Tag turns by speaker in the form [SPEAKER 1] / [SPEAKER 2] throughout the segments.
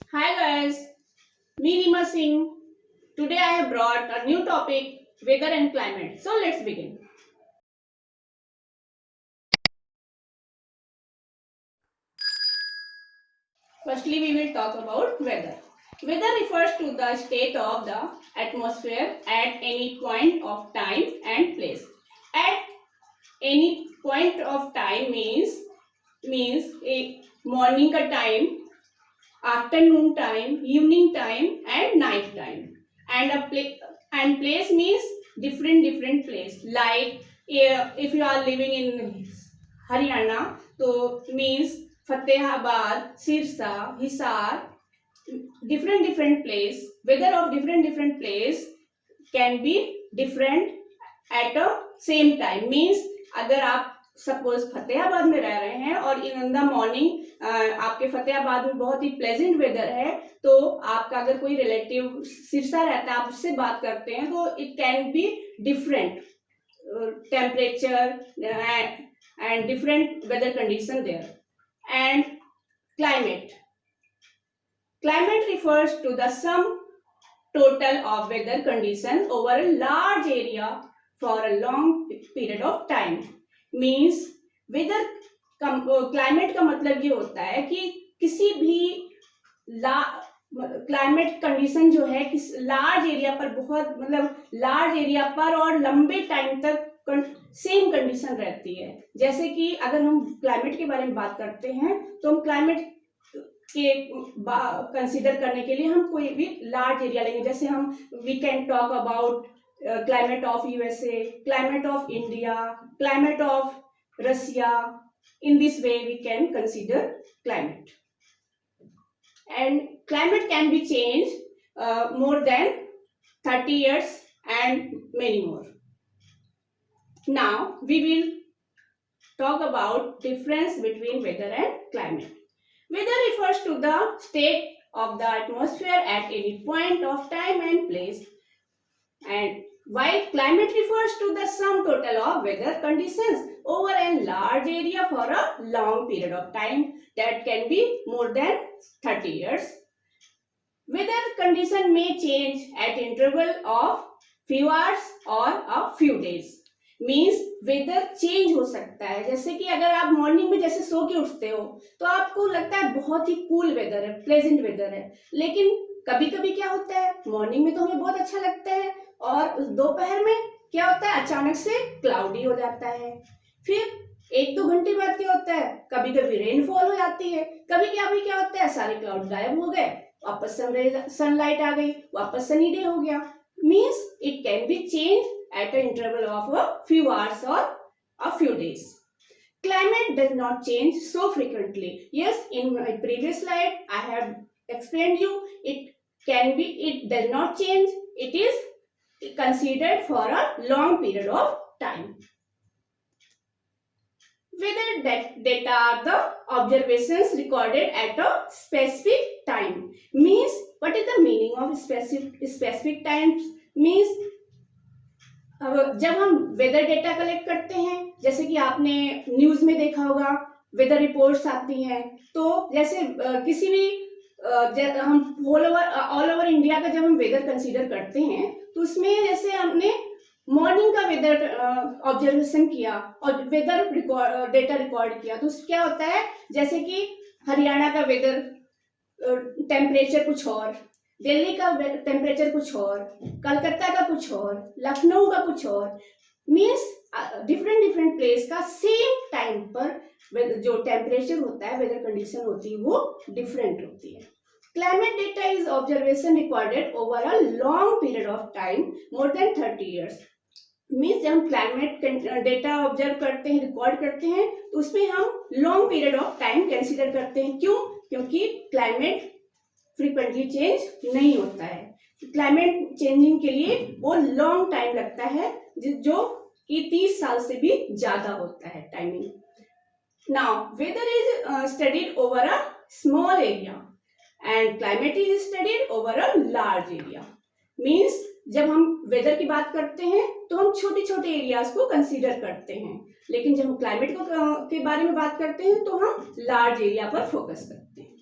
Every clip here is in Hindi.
[SPEAKER 1] Hi guys, me Rima Singh. Today I have brought a new topic, weather and climate. So let's begin. Firstly, we will talk about weather. Weather refers to the state of the atmosphere at any point of time and place. At any point of time means a morning का time, afternoon time, evening time, and night time. And and place means different place. Like if you are living in Haryana, so means Fatehabad, Sirsa, Hisar, different place. Weather of different place can be different at a same time means अगर आप सपोज फतेहाबाद में रह रहे हैं और इन द मॉर्निंग आपके फतेहाबाद में बहुत ही प्लेजेंट वेदर है, तो आपका अगर कोई रिलेटिव सिरसा रहता है, आप उससे बात करते हैं, तो it can be different temperature and different weather condition there. And climate refers to the sum total of weather conditions over a large area for a long period of time. Means weather climate का मतलब ये होता है कि किसी भी क्लाइमेट कंडीशन जो है किस लार्ज एरिया पर बहुत मतलब लार्ज एरिया पर और लंबे टाइम तक सेम कंडीशन रहती है. जैसे कि अगर हम क्लाइमेट के बारे में बात करते हैं तो हम क्लाइमेट के कंसीडर करने के लिए हम कोई भी लार्ज एरिया लेंगे. जैसे हम we can talk about climate of USA, climate of India, climate of Russia. In this way we can consider climate. And climate can be changed more than 30 years and many more. Now we will talk about difference between weather and climate. Weather refers to the state of the atmosphere at any point of time and place, and while climate refers to the sum total of weather conditions over a large area for a long period of time that can be more than 30 years. Weather condition may change at interval of few hours or a few days. Means weather change हो सकता है. जैसे कि अगर आप मॉर्निंग में जैसे सो के उठते हो तो आपको लगता है बहुत ही कूल वेदर है, प्लेजेंट वेदर है, लेकिन कभी कभी क्या होता है मॉर्निंग में तो हमें बहुत अच्छा लगता है और दोपहर में क्या होता है अचानक से क्लाउडी हो जाता है. फिर एक दो घंटे बाद क्या होता है कभी कभी रेनफॉल हो जाती है, कभी क्या होता है सारे क्लाउड गायब हो गए, वापस सनलाइट आ गई, वापस सनी डे हो गया. Means it can B change at an interval of a few hours or a few days. Climate does not change so frequently. Yes, in my previous slide I have explained you it does not change. It is considered for a long period of time. Weather data are the observations recorded at a specific time. Means what is the meaning of specific times? Means अब जब हम वेदर डेटा कलेक्ट करते हैं, जैसे कि आपने न्यूज में देखा होगा वेदर रिपोर्ट्स आती हैं, तो जैसे किसी भी हम ऑल ओवर इंडिया का जब हम वेदर कंसीडर करते हैं तो उसमें जैसे हमने मॉर्निंग का वेदर ऑब्जर्वेशन किया और वेदर डेटा रिकॉर्ड किया, तो क्या होता है जैसे कि हरियाणा का वेदर टेम्परेचर कुछ और, दिल्ली का टेम्परेचर कुछ और, कलकत्ता का कुछ और, लखनऊ का कुछ और. मीन्स डिफरेंट प्लेस का सेम टाइम पर जो टेम्परेचर होता है, वेदर कंडीशन होती है, वो डिफरेंट होती है. Climate data is observation recorded over a long period of time more than 30 years. Means जब हम क्लाइमेट डेटा ऑब्जर्व करते हैं, रिकॉर्ड करते हैं, तो उसमें हम long period of time consider करते हैं. क्यों? क्योंकि क्लाइमेट फ्रीक्वेंटली चेंज नहीं होता है. क्लाइमेट चेंजिंग के लिए वो लॉन्ग टाइम लगता है, जो कि 30 साल से भी ज्यादा होता है timing. Now weather is studied over a small area and climate is studied over a large area. Means जब हम वेदर की बात करते हैं तो हम छोटे छोटे एरियाज को कंसीडर करते हैं, लेकिन जब हम क्लाइमेट के बारे में बात करते हैं तो हम लार्ज एरिया पर फोकस करते हैं.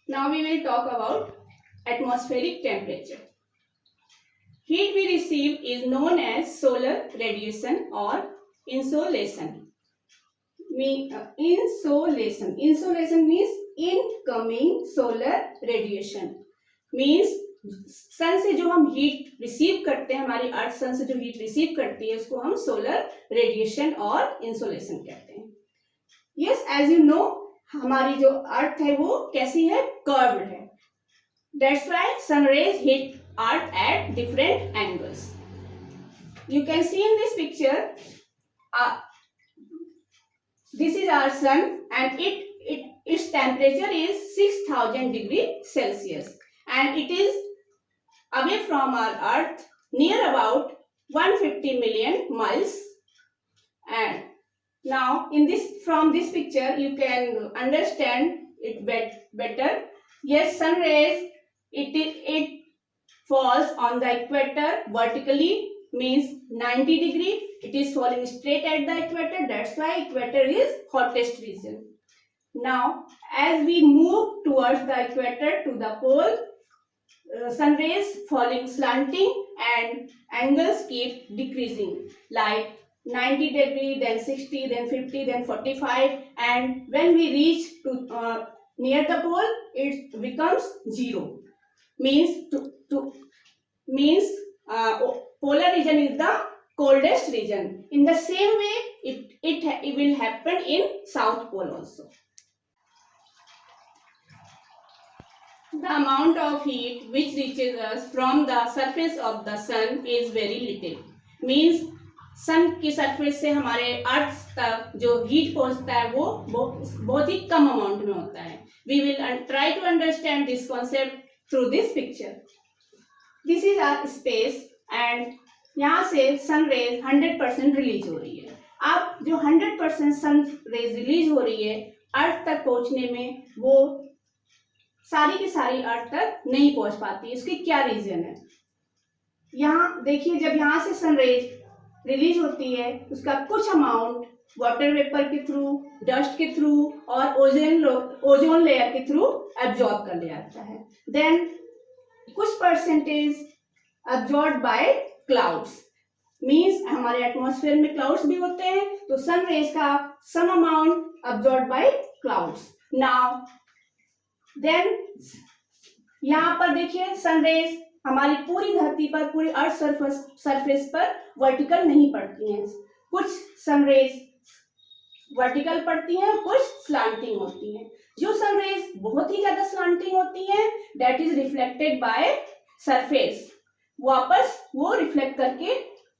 [SPEAKER 1] Now we will talk about atmospheric temperature. Heat we receive is known as solar radiation or insolation. Insolation means incoming solar radiation. Means sun से जो हम हीट रिसीव करते हैं, हमारी अर्थ सन से जो हीट रिसीव करती है उसको हम सोलर रेडिएशन और इंसोलेशन कहते हैं. यस, एज यू नो हमारी जो अर्थ है वो कैसी है, कर्व्ड है. That's why sun rays hit earth at different angles. You can see in this picture, this is our sun and its temperature is 6000 degree Celsius and it is away from our earth near about 150 million miles. And now from this picture you can understand it better. Yes, sun rays, it falls on the equator vertically, means 90 degree. It is falling straight at the equator. That's why equator is hottest region. Now as we move towards the equator to the pole, sun rays falling slanting and angles keep decreasing, like 90 degree, then 60, then 50, then 45, and when we reach to near the pole it becomes 0. Means polar region is the coldest region. In the same way it will happen in south pole also. The amount of heat which reaches us from the surface of the sun is very little. Means सन की सरफेस से हमारे अर्थ तक जो हीट पहुंचता है वो बहुत ही कम अमाउंट में होता है. We will try to understand this concept through this picture. This is our space and यहाँ से सन रेज 100% रिलीज हो रही है. अब जो 100% सन रेज रिलीज हो रही है अर्थ तक पहुंचने में वो सारी की सारी अर्थ तक नहीं पहुंच पाती. इसके क्या रीजन है? यहाँ देखिए, जब यहाँ से सन रेज रिलीज होती है उसका कुछ अमाउंट वाटर वेपर के थ्रू, डस्ट के थ्रू और ओजोन लेयर के थ्रू एब्जॉर्ब कर लिया जाता है. देन कुछ percentage absorb by clouds. Means हमारे एटमॉस्फेयर में क्लाउड्स भी होते हैं तो सन रेज का some amount absorb by clouds. Now then यहाँ पर देखिए सन रेज हमारी पूरी धरती पर, पूरी अर्थ सरफेस पर वर्टिकल नहीं पड़ती हैं. कुछ सन रेज वर्टिकल पड़ती हैं, कुछ स्लांटिंग होती हैं. जो सन रेज बहुत ही ज्यादा स्लांटिंग होती हैं that is reflected by surface, वापस वो रिफ्लेक्ट करके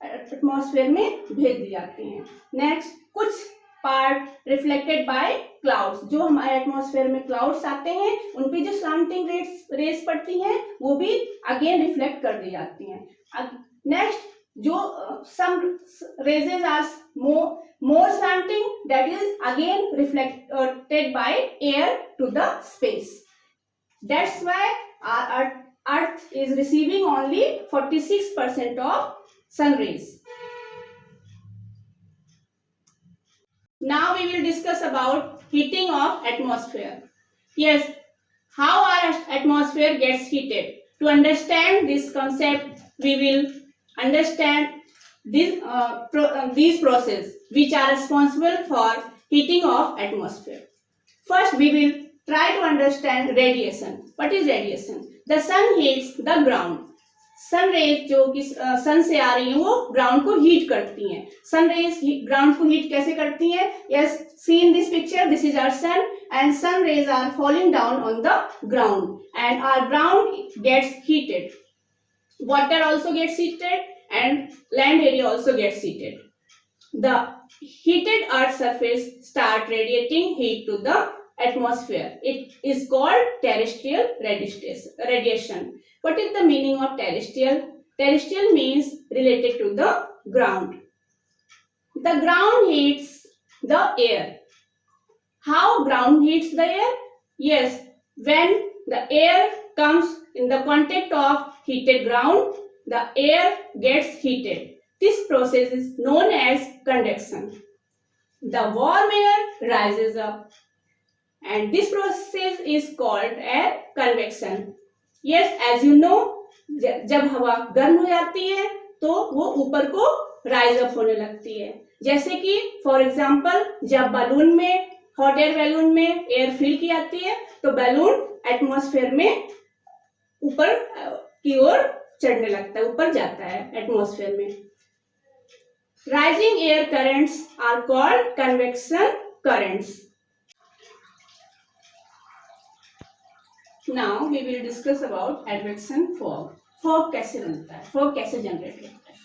[SPEAKER 1] एटमॉस्फेयर में भेज दी जाती हैं. नेक्स्ट कुछ पार्ट रिफ्लेक्टेड बाय क्लाउड्स. जो हमारे एटमॉस्फेयर में क्लाउड्स आते हैं उन पे जो स्लांटिंग रेज पड़ती हैं वो भी अगेन रिफ्लेक्ट कर दी जाती हैं. नेक्स्ट जो some rays are more slanting, that is again reflected by air to the space. That's why our earth is receiving only 46% of sun rays. Now we will discuss about heating of atmosphere. Yes, how our atmosphere gets heated. To understand this concept we will understand these processes which are responsible for heating of atmosphere. First we will try to understand radiation. What is radiation? The sun heats the ground. Sun rays जो कि सन से आ रही हैं वो ग्राउंड को हीट करती हैं. सन रेज ग्राउंड को हीट कैसे करती हैं? Yes, see in this picture, this is our sun and sun rays are falling down on the ground and our ground gets heated. Water also gets heated and land area also gets heated. The heated earth surface start radiating heat to the atmosphere. It is called terrestrial radiation. What is the meaning of terrestrial? Terrestrial means related to the ground. The ground heats the air. How ground heats the air? Yes, when the air comes in the contact of heated ground, the air gets heated. This process is known as conduction. The warm air rises up and this process is called air convection. Yes, as you know, जब हवा गर्म हो जाती है तो वो ऊपर को राइज अप होने लगती है. जैसे कि फॉर एग्जाम्पल जब बलून में, हॉट एयर बैलून में एयर फिल की जाती है तो बैलून एटमॉस्फेयर में ऊपर की ओर चढ़ने लगता है, ऊपर जाता है एटमॉस्फेयर में. Rising air currents are called convection currents. Now we will discuss about advection fog. Fog कैसे बनता है, fog कैसे जनरेट होता है.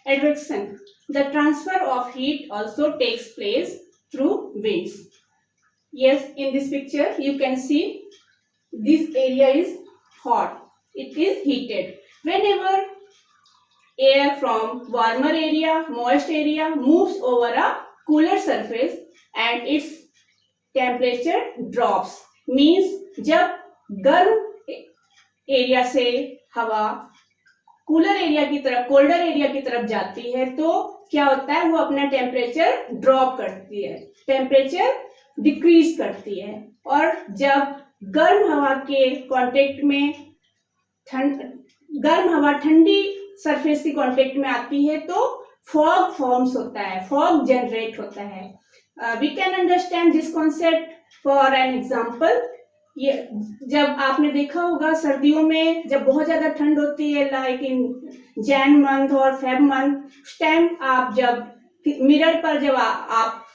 [SPEAKER 1] Advection, the transfer of heat also takes place through winds. Yes, in this picture you can see this area is hot, it is heated. Whenever air from warmer area, moist area moves over a cooler surface and its temperature drops, means जब गर्म एरिया से हवा कूलर एरिया की तरफ, कोल्डर एरिया की तरफ जाती है तो क्या होता है, वो अपना टेम्परेचर ड्रॉप करती है, टेम्परेचर डिक्रीज करती है. और जब गर्म हवा के कांटेक्ट में गर्म हवा ठंडी सरफेस की कांटेक्ट में आती है तो फॉग फॉर्म्स होता है, फॉग जनरेट होता है. We can understand this concept for an example. ये जब आपने देखा होगा सर्दियों में जब बहुत ज्यादा ठंड होती है, लाइक इन जैन मंथ और फेब मंथ, उस टाइम आप जब मिरर पर जब आप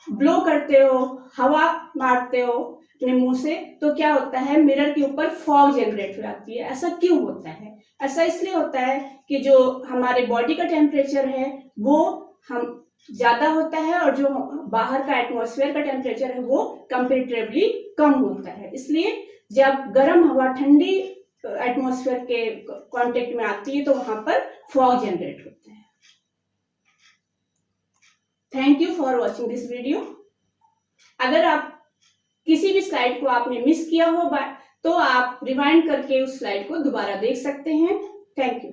[SPEAKER 1] ब्लो करते हो, हवा मारते हो अपने मुंह से, तो क्या होता है, मिरर के ऊपर फॉग जनरेट हो जाती है. ऐसा क्यों होता है? ऐसा इसलिए होता है कि जो हमारे बॉडी का टेम्परेचर है वो हम ज्यादा होता है और जो बाहर का एटमॉस्फेयर का टेम्परेचर है वो कंपेरेटिवली कम होता है. इसलिए जब गर्म हवा ठंडी एटमॉस्फेयर के कांटेक्ट में आती है तो वहां पर फॉग जनरेट होता है. Thank you for watching this video. अगर आप किसी भी स्लाइड को आपने मिस किया हो तो आप रिवाइंड करके उस स्लाइड को दोबारा देख सकते हैं. Thank you.